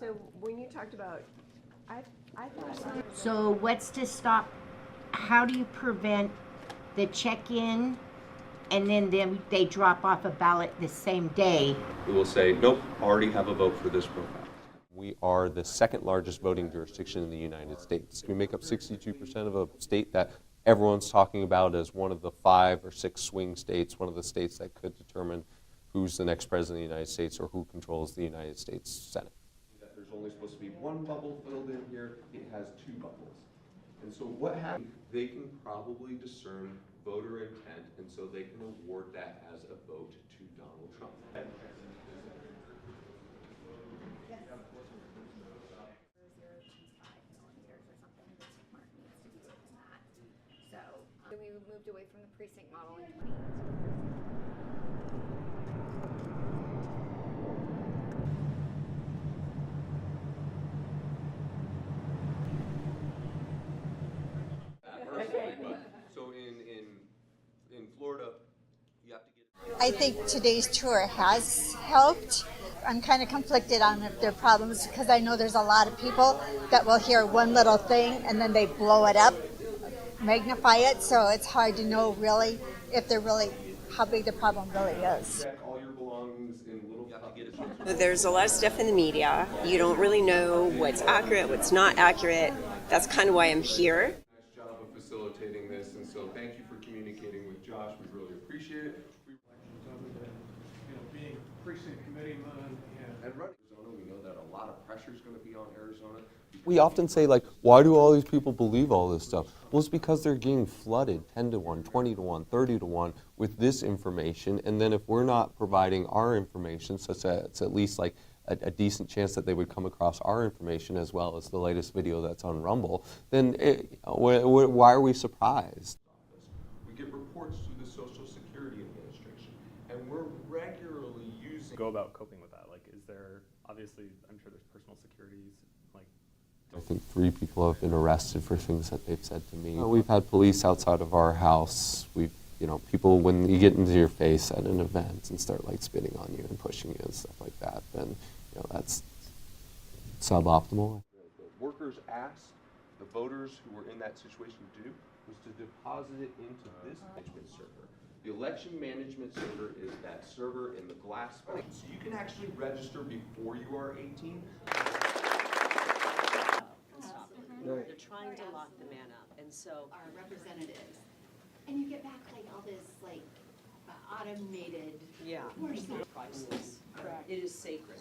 So when you talked about, I thought. So what's to stop, how do you prevent the check-in and then they drop off a ballot the same day? We will say, nope, already have a vote for this profile. We are the second largest voting jurisdiction in the United States. We make up 62% of a state that everyone's talking about as one of the 5 or 6 swing states, one of the states that could determine who's the next president of the United States or who controls the United States Senate. There's only supposed to be one bubble filled in here. It has 2 bubbles. And so what happens, they can probably discern voter intent, and so they can award that as a vote to Donald Trump. So we moved away from the precinct model in 2018. So in Florida, you have to get. I think today's tour has helped. I'm kind of conflicted on their problems because I know there's a lot of people that will hear one little thing and then they blow it up, magnify it, so it's hard to know really if they're really how big the problem really is. All your belongings in little. There's a lot of stuff in the media. You don't really know what's accurate, what's not accurate. That's kind of why I'm here. Nice job of facilitating this, and so thank you for communicating with Josh. We really appreciate it. Being precinct committeeman And running Arizona, we know that a lot of pressure is going to be on Arizona. We often say, like, why do all these people believe all this stuff? Well, it's because they're getting flooded 10 to 1, 20 to 1, 30 to 1 with this information, and then if we're not providing our information, such that it's at least like a decent chance that they would come across our information as well as the latest video that's on Rumble, then why are we surprised? We get reports through the Social Security Administration, and we're regularly using. Go about coping with that? Like, is there, obviously, I'm sure there's personal securities, like. I think 3 people have been arrested for things that they've said to me. We've had police outside of our house. We've, people, when you get into your face at an event and start like spitting on you and pushing you and stuff like that, then, that's suboptimal. The workers asked the voters who were in that situation to do was to deposit it into this management server. The election management server is that server in the glass box. So you can actually register before you are 18. They're trying to lock the man up, and so our representatives, and you get back like all this like automated. Yeah, priceless. Correct. It is sacred,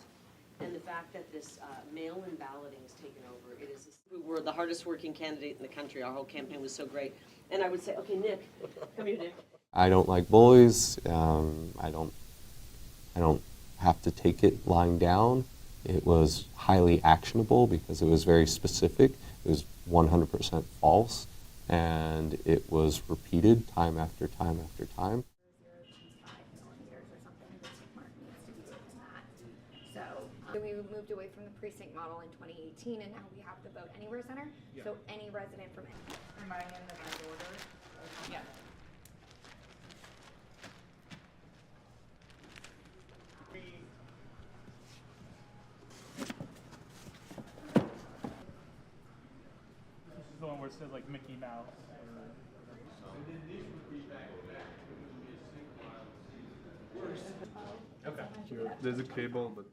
and the fact that this mail-in balloting is taken over, it is. We were the hardest working candidate in the country. Our whole campaign was so great, and I would say, okay, Nick, come here, Nick. I don't like bullies. I don't have to take it lying down. It was highly actionable because it was very specific. It was 100% false, and it was repeated time after time after time. So we moved away from the precinct model in 2018, and now we have the Vote Anywhere Center. Yeah. So any resident from. Am I in the right order? Yeah. The one where it says like Mickey Mouse. Okay. There's a cable, but.